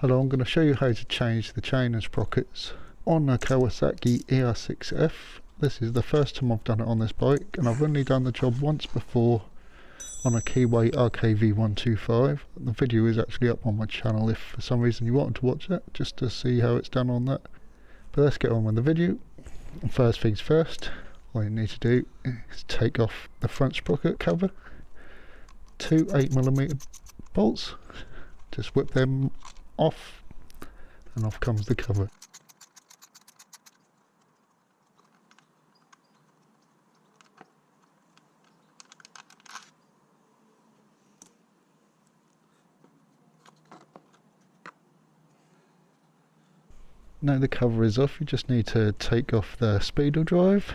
Hello, I'm going to show you how to change the chain and sprockets on a Kawasaki ER6F. This is the first time I've done it on this bike, and I've only done the job once before on a Keyway RKV125. The video is actually up on my channel if for some reason you wanted to watch it, just to see how it's done on that. But let's get on with the video. First things first, all you need to do is take off the front sprocket cover. Two 8mm bolts, just whip them off, and off comes the cover. Now the cover is off, you just need to take off the speedo drive.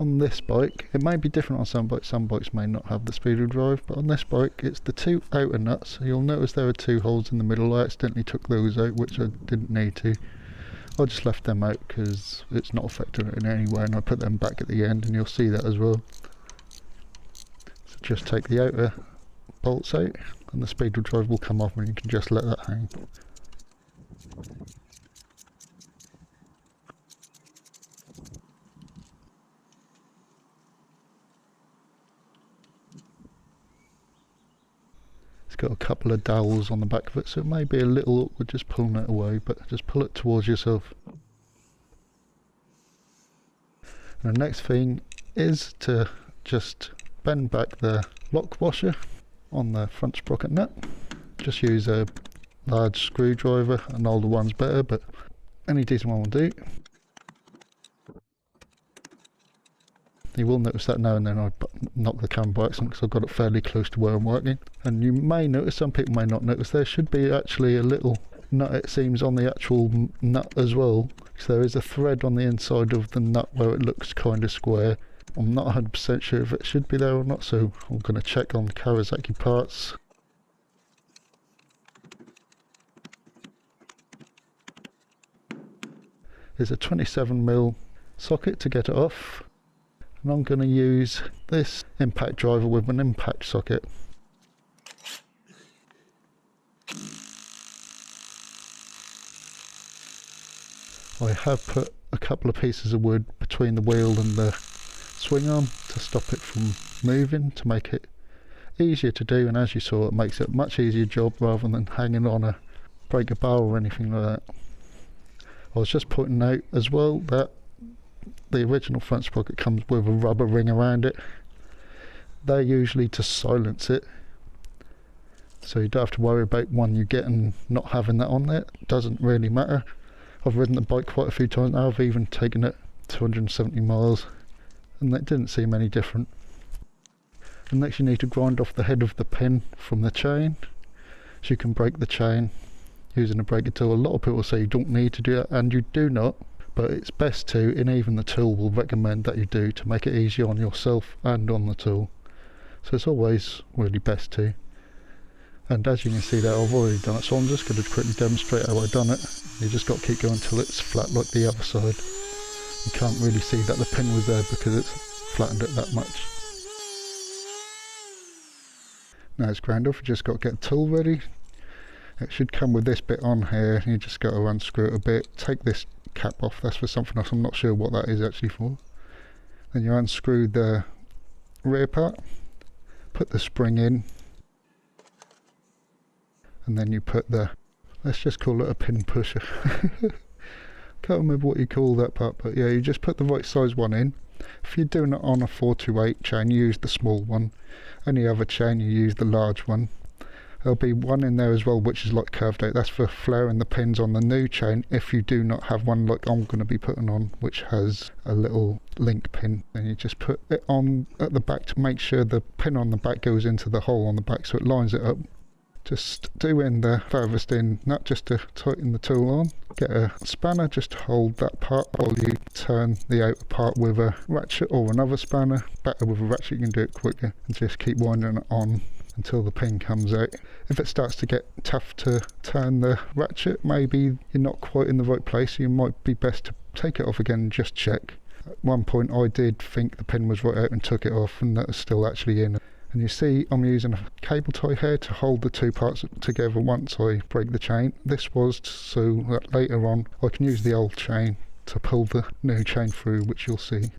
On this bike, it may be different on some bikes may not have the speedo drive, but on this bike it's the two outer nuts. You'll notice there are two holes in the middle. I accidentally took those out, which I didn't need to. I just left them out because it's not affecting it in any way, and I put them back at the end and you'll see that as well. So just take the outer bolts out and the speedo drive will come off, and you can just let that hang. Got a couple of dowels on the back of it, so it may be a little awkward just pulling it away, but just pull it towards yourself. And the next thing is to just bend back the lock washer on the front sprocket nut. Just use a large screwdriver, an older one's better, but any decent one will do. You will notice that now and then I knock the camera by accident because I've got it fairly close to where I'm working. And you may notice, some people may not notice, there should be actually a little nut, it seems, on the actual nut as well. So there is a thread on the inside of the nut where it looks kind of square. I'm not 100% sure if it should be there or not, so I'm going to check on Kawasaki parts. There's a 27mm socket to get it off. And I'm going to use this impact driver with an impact socket. I have put a couple of pieces of wood between the wheel and the swing arm to stop it from moving, to make it easier to do, and as you saw, it makes it a much easier job rather than hanging on a breaker bar or anything like that. I was just pointing out as well that the original front sprocket comes with a rubber ring around it. They're usually to silence it, so you don't have to worry about one you get and not having that on there. It doesn't really matter. I've ridden the bike quite a few times now. I've even taken it 270 miles and that didn't seem any different. And next you need to grind off the head of the pin from the chain, so you can break the chain using a breaker tool. A lot of people say you don't need to do that, and you do not. But it's best to, and even the tool will recommend that you do, to make it easier on yourself and on the tool. So it's always really best to. And as you can see there, I've already done it, so I'm just going to quickly demonstrate how I've done it. You just got to keep going until it's flat like the other side. You can't really see that the pin was there because it's flattened it that much. Now it's ground off, you just got to get the tool ready. It should come with this bit on here, you just got to unscrew it a bit, take this cap off, that's for something else, I'm not sure what that is actually for. Then you unscrew the rear part, put the spring in, and then you put the, let's just call it a pin pusher. Can't remember what you call that part, but yeah, you just put the right size one in. If you're doing it on a 428 chain, you use the small one. Any other chain, you use the large one. There'll be one in there as well which is like curved out, that's for flaring the pins on the new chain if you do not have one like I'm going to be putting on, which has a little link pin. And you just put it on at the back to make sure the pin on the back goes into the hole on the back so it lines it up. Just do in the furthest in nut just to tighten the tool on. Get a spanner just to hold that part while you turn the outer part with a ratchet or another spanner. Better with a ratchet, you can do it quicker, and just keep winding it on until the pin comes out. If it starts to get tough to turn the ratchet, maybe you're not quite in the right place, you might be best to take it off again and just check. At one point I did think the pin was right out and took it off, and that was still actually in. And you see I'm using a cable tie here to hold the two parts together once I break the chain. This was so that later on I can use the old chain to pull the new chain through, which you'll see.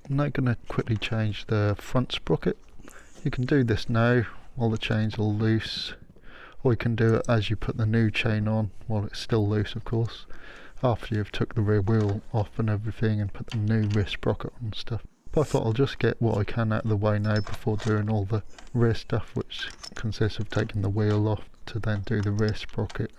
I'm now going to quickly change the front sprocket. You can do this now while the chain's all loose, or you can do it as you put the new chain on while it's still loose, of course, after you've took the rear wheel off and everything and put the new rear sprocket on and stuff. But I thought I'll just get what I can out of the way now before doing all the rear stuff, which consists of taking the wheel off to then do the rear sprocket.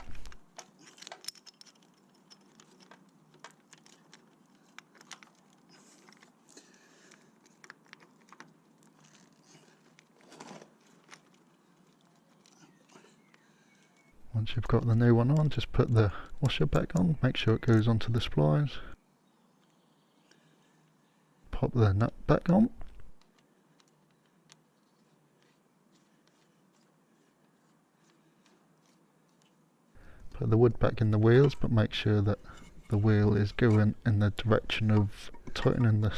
Once you've got the new one on, just put the washer back on, make sure it goes onto the splice. Pop the nut back on. Put the wood back in the wheels, but make sure that the wheel is going in the direction of tightening the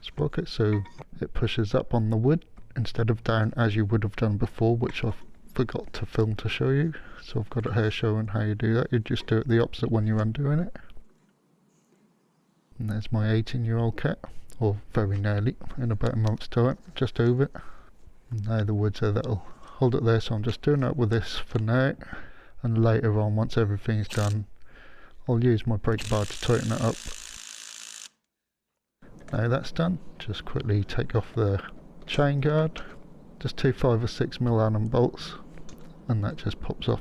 sprocket, so it pushes up on the wood instead of down as you would have done before, which I've forgot to film to show you. So I've got it here showing how you do that. You just do it the opposite when you're undoing it. And there's my 18-year-old cat, or very nearly, in about a month's time, just over it. And now the wood's there, that'll hold it there, so I'm just doing that with this for now. And later on, once everything's done, I'll use my brake bar to tighten it up. Now that's done, just quickly take off the chain guard. Just two 5 or 6mm Allen bolts, and that just pops off.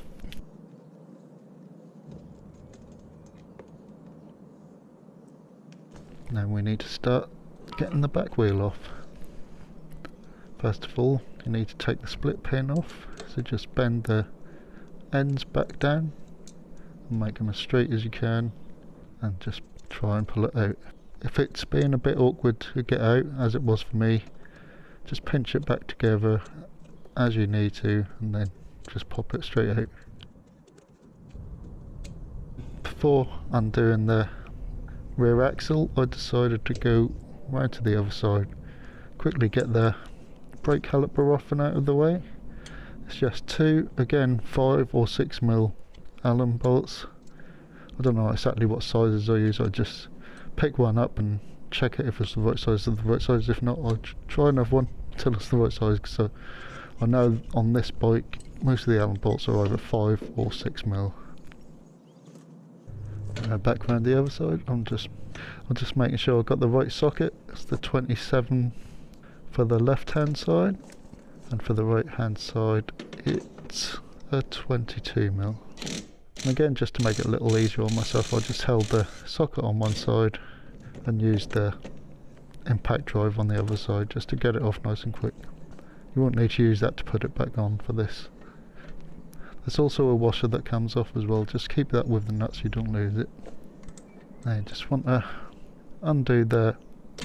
Now we need to start getting the back wheel off. First of all, you need to take the split pin off, so just bend the ends back down and make them as straight as you can, and just try and pull it out. If it's being a bit awkward to get out, as it was for me, just pinch it back together as you need to and then just pop it straight out. Before undoing the rear axle, I decided to go right to the other side, quickly get the brake caliper off and out of the way. It's just two, again 5 or 6mm Allen bolts. I don't know exactly what sizes I use, I just pick one up and check it if it's the right size of the right size. If not, I'll try another one until it's the right size. So I know on this bike most of the Allen bolts are either 5 or 6mm. Back around the other side, I'm just making sure I've got the right socket. It's the 27 for the left hand side, and for the right hand side it's a 22mm. And again, just to make it a little easier on myself, I just held the socket on one side and used the impact drive on the other side just to get it off nice and quick. You won't need to use that to put it back on for this. There's also a washer that comes off as well, just keep that with the nut so you don't lose it. Now you just want to undo the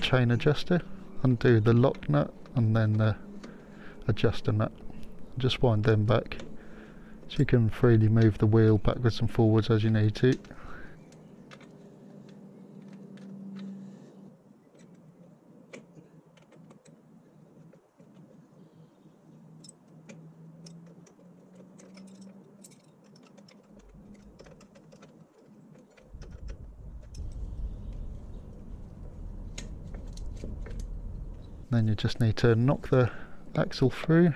chain adjuster, undo the lock nut and then the adjuster nut. Just wind them back so you can freely move the wheel backwards and forwards as you need to. Then you just need to knock the axle through.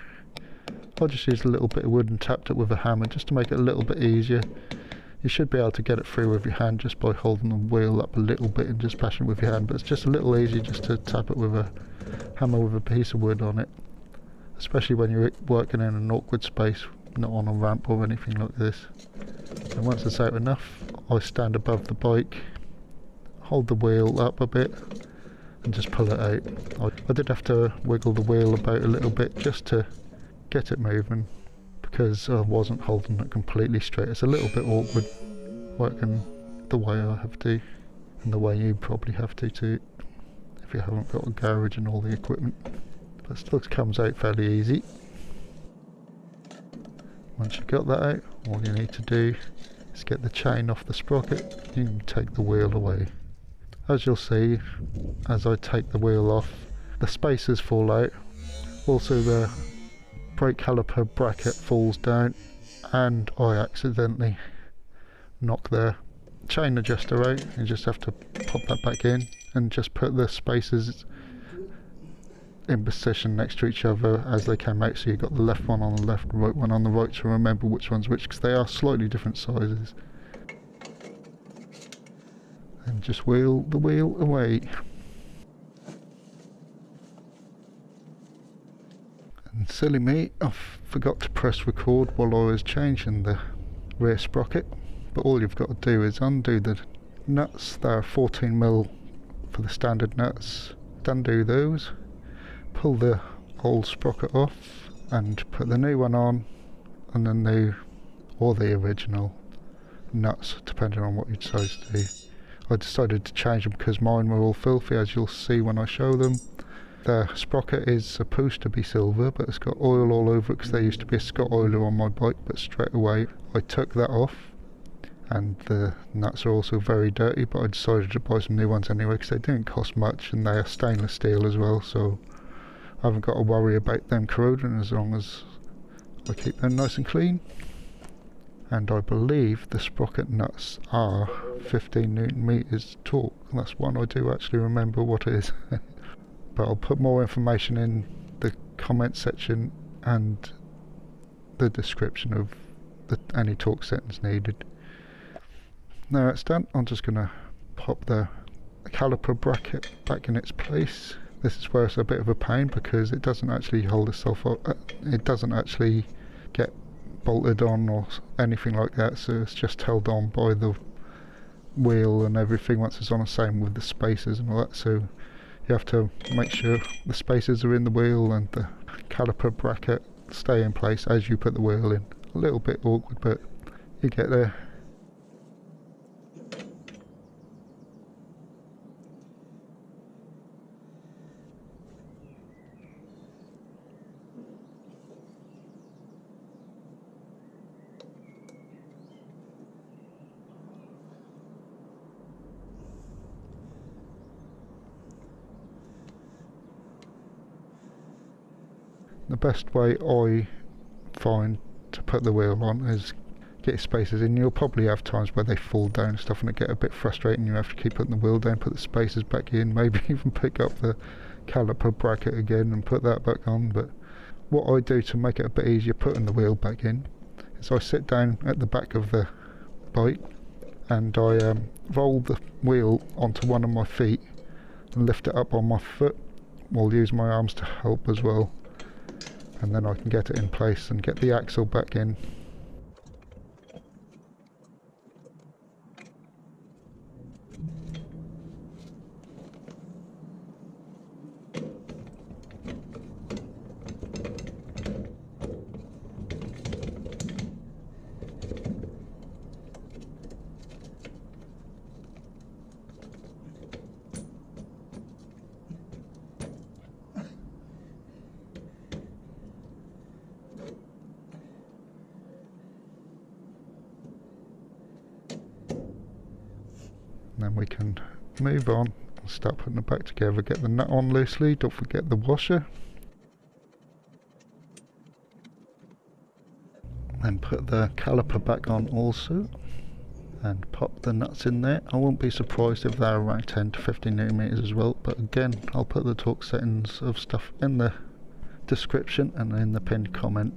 I just used a little bit of wood and tapped it with a hammer just to make it a little bit easier. You should be able to get it through with your hand just by holding the wheel up a little bit and just bashing it with your hand, but it's just a little easier just to tap it with a hammer with a piece of wood on it, especially when you're working in an awkward space, not on a ramp or anything like this. And once it's out enough, I stand above the bike, hold the wheel up a bit and just pull it out. I did have to wiggle the wheel about a little bit just to get it moving because I wasn't holding it completely straight. It's a little bit awkward working the way I have to and the way you probably have to too, if you haven't got a garage and all the equipment. But still comes out fairly easy. Once you've got that out, all you need to do is get the chain off the sprocket. You can take the wheel away. As you'll see, as I take the wheel off, the spacers fall out. Also the brake caliper bracket falls down, and I accidentally knock the chain adjuster out. You just have to pop that back in and just put the spacers in position next to each other as they came out, so you've got the left one on the left, right one on the right, to remember which one's which, because they are slightly different sizes. And just wheel the wheel away. And silly me, I forgot to press record while I was changing the rear sprocket, but all you've got to do is undo the nuts. They are 14mm for the standard nuts. Undo those, pull the old sprocket off and put the new one on, and the new or the original nuts, depending on what you decide to do. I decided to change them because mine were all filthy, as you'll see when I show them. The sprocket is supposed to be silver, but it's got oil all over it because there used to be a Scott oiler on my bike, but straight away I took that off. And the nuts are also very dirty, but I decided to buy some new ones anyway because they didn't cost much, and they are stainless steel as well, so I haven't got to worry about them corroding as long as I keep them nice and clean. And I believe the sprocket nuts are 15 Newton meters torque. That's one I do actually remember what it is. But I'll put more information in the comment section and the description of any torque settings needed. Now it's done, I'm just going to pop the caliper bracket back in its place. This is where it's a bit of a pain because it doesn't actually hold itself up, it doesn't actually get bolted on or anything like that, so it's just held on by the wheel and everything once it's on. The same with the spacers and all that, so you have to make sure the spacers are in the wheel and the caliper bracket stay in place as you put the wheel in. A little bit awkward, but you get there. The best way I find to put the wheel on is get your spacers in. You'll probably have times where they fall down and stuff and it get a bit frustrating. You have to keep putting the wheel down, put the spacers back in, maybe even pick up the caliper bracket again and put that back on. But what I do to make it a bit easier putting the wheel back in is I sit down at the back of the bike and I roll the wheel onto one of my feet and lift it up on my foot while use my arms to help as well. And then I can get it in place and get the axle back in. Then we can move on and start putting it back together. Get the nut on loosely, don't forget the washer. Then put the caliper back on also and pop the nuts in there. I won't be surprised if they're around 10 to 15 Newton meters as well, but again I'll put the torque settings of stuff in the description and in the pinned comment.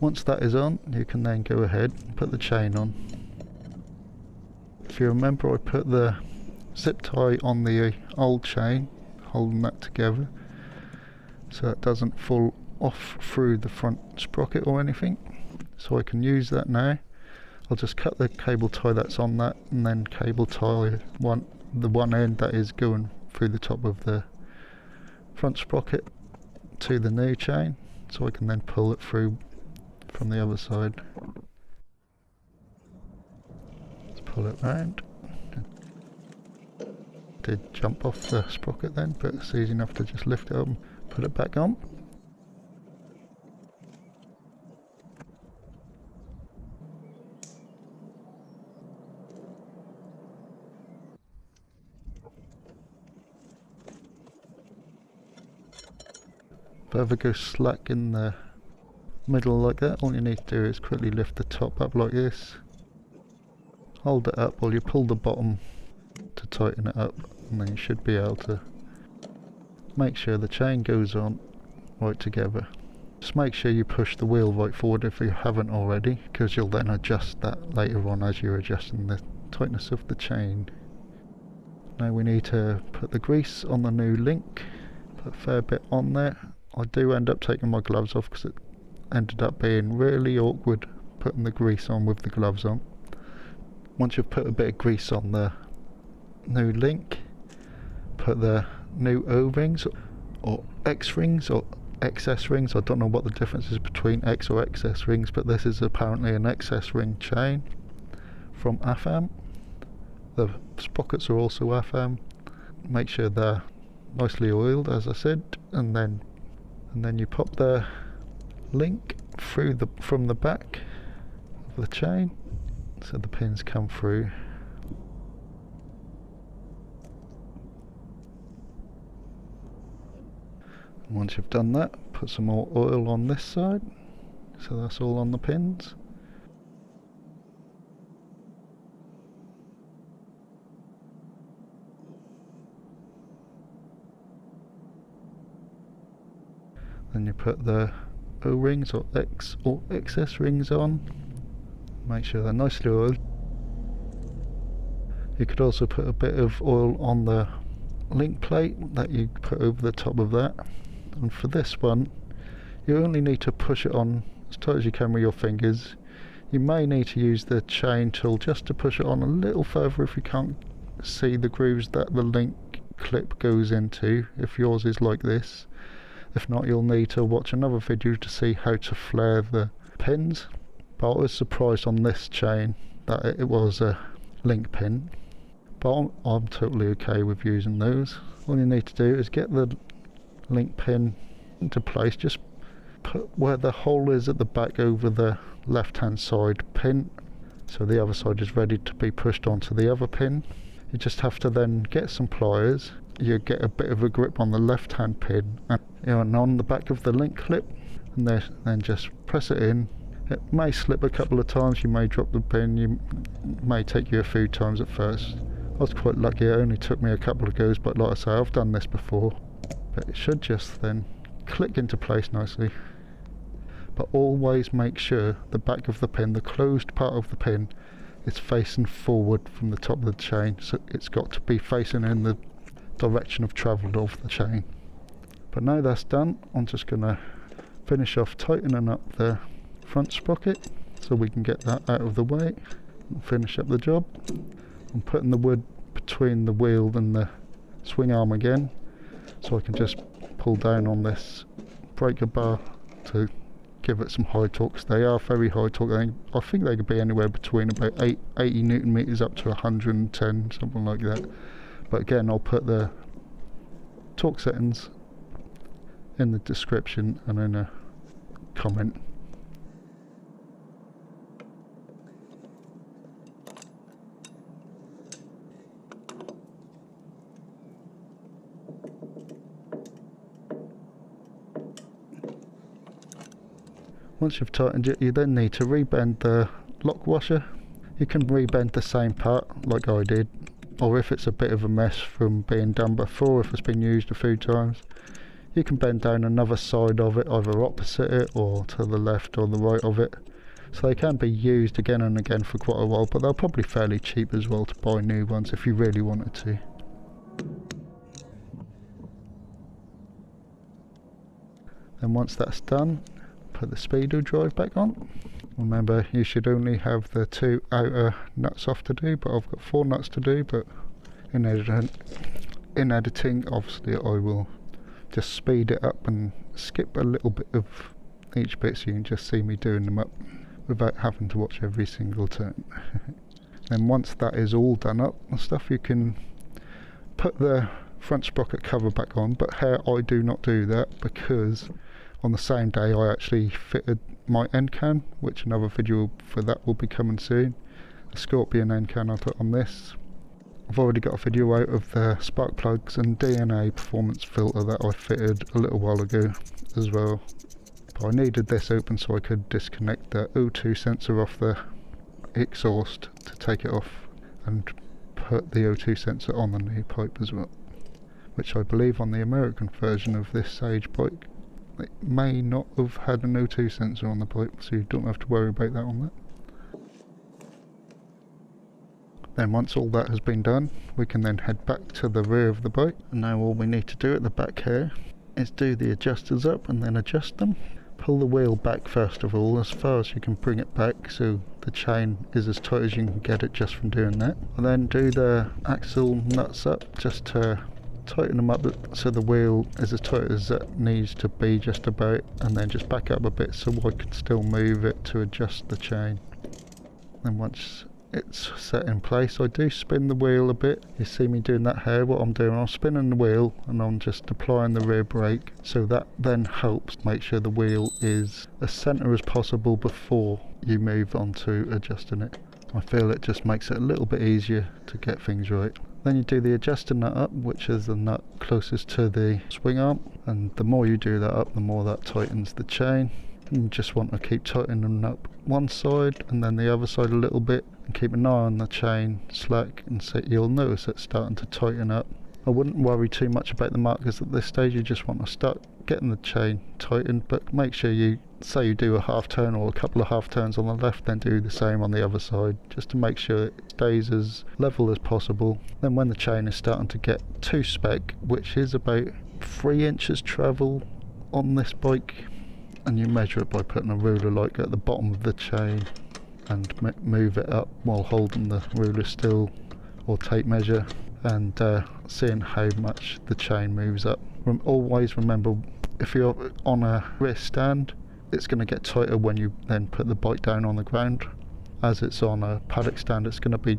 Once that is on, you can then go ahead and put the chain on. If you remember, I put the zip tie on the old chain, holding that together so it doesn't fall off through the front sprocket or anything. So I can use that now. I'll just cut the cable tie that's on that and then cable tie the one end that is going through the top of the front sprocket to the new chain, so I can then pull it through from the other side. Let's pull it round. Did jump off the sprocket then, but it's easy enough to just lift it up and put it back on. If it ever goes slack in the middle like that, all you need to do is quickly lift the top up like this, hold it up while you pull the bottom to tighten it up, and then you should be able to make sure the chain goes on right together. Just make sure you push the wheel right forward if you haven't already, because you'll then adjust that later on as you're adjusting the tightness of the chain. Now we need to put the grease on the new link, put a fair bit on there. I do end up taking my gloves off because it ended up being really awkward putting the grease on with the gloves on. Once you've put a bit of grease on the new link, put the new O-rings or X-rings or XS rings. I don't know what the difference is between X or XS rings, but this is apparently an XS ring chain from Afam. The sprockets are also Afam. Make sure they're nicely oiled, as I said, and then you pop the link through from the back of the chain, so the pins come through. And once you've done that, put some more oil on this side, so that's all on the pins. Then you put the O-rings or X or XS rings on. Make sure they're nicely oiled. You could also put a bit of oil on the link plate that you put over the top of that. And for this one, you only need to push it on as tight as you can with your fingers. You may need to use the chain tool just to push it on a little further if you can't see the grooves that the link clip goes into, if yours is like this. If not, you'll need to watch another video to see how to flare the pins. But I was surprised on this chain that it was a link pin, but I'm totally okay with using those. All you need to do is get the link pin into place. Just put where the hole is at the back over the left hand side pin, so the other side is ready to be pushed onto the other pin. You just have to then get some pliers. You get a bit of a grip on the left hand pin and on the back of the link clip, and then just press it in. It may slip a couple of times, you may drop the pin, it may take you a few times at first. I was quite lucky, it only took me a couple of goes, but like I say, I've done this before. But it should just then click into place nicely. But always make sure the back of the pin, the closed part of the pin, is facing forward from the top of the chain, so it's got to be facing in the direction of travel of the chain. But now that's done, I'm just going to finish off tightening up the front sprocket so we can get that out of the way and finish up the job. I'm putting the wood between the wheel and the swing arm again, so I can just pull down on this breaker bar to give it some high torques. They are very high torque. I think they could be anywhere between about 80 newton meters up to 110, something like that. But again, I'll put the torque settings in the description and in a comment. Once you've tightened it, you then need to rebend the lock washer. You can rebend the same part like I did, or if it's a bit of a mess from being done before, if it's been used a few times, You can bend down another side of it, either opposite it or to the left or the right of it. So they can be used again and again for quite a while, but they're probably fairly cheap as well to buy new ones if you really wanted to. And once that's done, put the speedo drive back on. Remember, you should only have the 2 outer nuts off to do, but I've got 4 nuts to do. But in editing, obviously I will just speed it up and skip a little bit of each bit so you can just see me doing them up without having to watch every single turn. And once that is all done up and stuff, you can put the front sprocket cover back on, but here I do not do that because on the same day I actually fitted my end can, which another video for that will be coming soon. The Scorpion end can I put on this. I've already got a video out of the spark plugs and DNA performance filter that I fitted a little while ago as well. But I needed this open so I could disconnect the O2 sensor off the exhaust to take it off and put the O2 sensor on the new pipe as well, which I believe on the American version of this Sage bike it may not have had an O2 sensor on the pipe, so you don't have to worry about that on that. Then once all that has been done, we can then head back to the rear of the bike. And now all we need to do at the back here is do the adjusters up and then adjust them. Pull the wheel back first of all, as far as you can bring it back so the chain is as tight as you can get it just from doing that. And then do the axle nuts up just to tighten them up so the wheel is as tight as it needs to be just about, and then just back up a bit so I can still move it to adjust the chain. And once it's set in place, I do spin the wheel a bit. You see me doing that here. What I'm doing, I'm spinning the wheel and I'm just applying the rear brake, so that then helps make sure the wheel is as centre as possible before you move on to adjusting it. I feel it just makes it a little bit easier to get things right. Then you do the adjuster nut up, which is the nut closest to the swing arm, and the more you do that up, the more that tightens the chain. And you just want to keep tightening them up one side and then the other side a little bit, and keep an eye on the chain slack, and so you'll notice it's starting to tighten up. I wouldn't worry too much about the markers at this stage. You just want to start getting the chain tightened, but make sure you say you do a half turn or a couple of half turns on the left, then do the same on the other side, just to make sure it stays as level as possible. Then when the chain is starting to get to spec, which is about 3 inches travel on this bike, and you measure it by putting a ruler like at the bottom of the chain and move it up while holding the ruler still, or tape measure, and seeing how much the chain moves up. Always remember, if you're on a wrist stand, it's going to get tighter when you then put the bike down on the ground. As it's on a paddock stand, it's going to be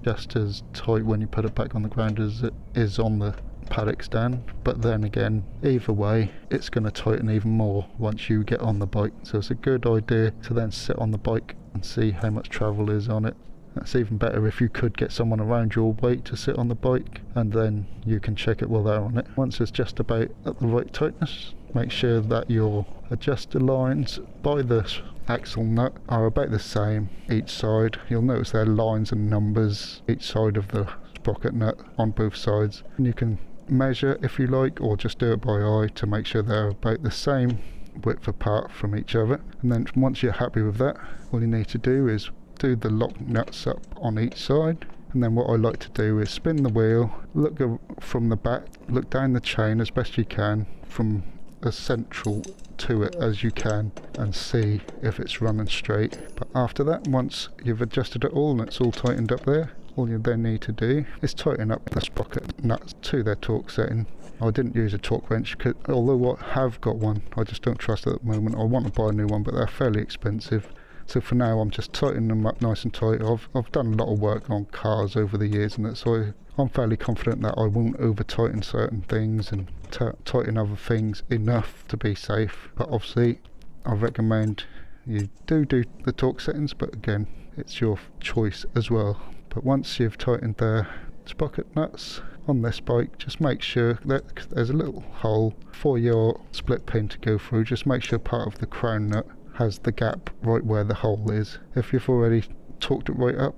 just as tight when you put it back on the ground as it is on the paddock stand, but then again, either way, it's going to tighten even more once you get on the bike. So it's a good idea to then sit on the bike and see how much travel is on it. That's even better if you could get someone around your weight to sit on the bike, and then you can check it while they're on it. Once it's just about at the right tightness, make sure that your adjuster lines by the axle nut are about the same each side. You'll notice there are lines and numbers each side of the sprocket nut on both sides, and you can measure if you like, or just do it by eye to make sure they're about the same width apart from each other. And then once you're happy with that, all you need to do is do the lock nuts up on each side. And then what I like to do is spin the wheel, look from the back, look down the chain as best you can from as central to it as you can, and see if it's running straight. But after that, once you've adjusted it all and it's all tightened up there, all you then need to do is tighten up the sprocket nuts to their torque setting. I didn't use a torque wrench, although I have got one, I just don't trust it at the moment. I want to buy a new one, but they're fairly expensive. So for now, I'm just tightening them up nice and tight. I've done a lot of work on cars over the years, and so I'm fairly confident that I won't over tighten certain things and tighten other things enough to be safe. But obviously, I recommend you do the torque settings, but again, it's your choice as well. But once you've tightened the sprocket nuts on this bike, just make sure that there's a little hole for your split pin to go through. Just make sure part of the crown nut has the gap right where the hole is. If you've already torqued it right up,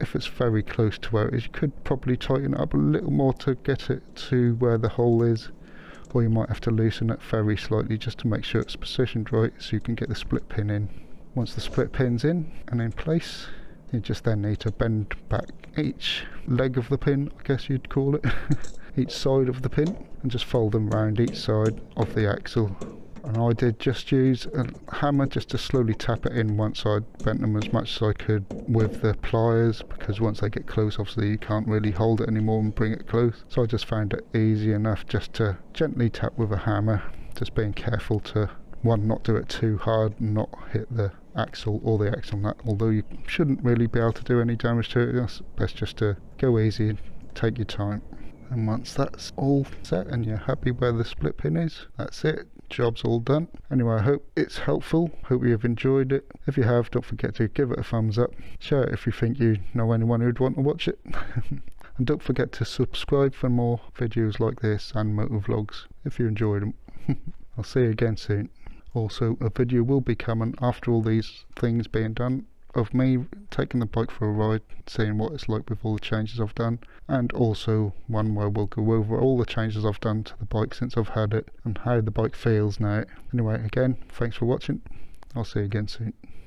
if it's very close to where it is, you could probably tighten it up a little more to get it to where the hole is. or you might have to loosen it very slightly just to make sure it's positioned right so you can get the split pin in. Once the split pin's in and in place, you just then need to bend back each leg of the pin, I guess you'd call it, each side of the pin, and just fold them round each side of the axle. And I did just use a hammer just to slowly tap it in once I'd bent them as much as I could with the pliers, because once they get close obviously you can't really hold it anymore and bring it close. So I just found it easy enough just to gently tap with a hammer, just being careful to, one, not do it too hard and not hit the axle or the axle nut, although you shouldn't really be able to do any damage to it. It's best just to go easy and take your time. And once that's all set and you're happy where the split pin is, that's it. Job's all done. Anyway, I hope it's helpful. Hope you've enjoyed it. If you have, don't forget to give it a thumbs up. Share it if you think you know anyone who'd want to watch it. And don't forget to subscribe for more videos like this and motor vlogs if you enjoyed them. I'll see you again soon. Also, a video will be coming after all these things being done of me taking the bike for a ride, seeing what it's like with all the changes I've done, and also one where we'll go over all the changes I've done to the bike since I've had it and how the bike feels now. Anyway, again, thanks for watching. I'll see you again soon.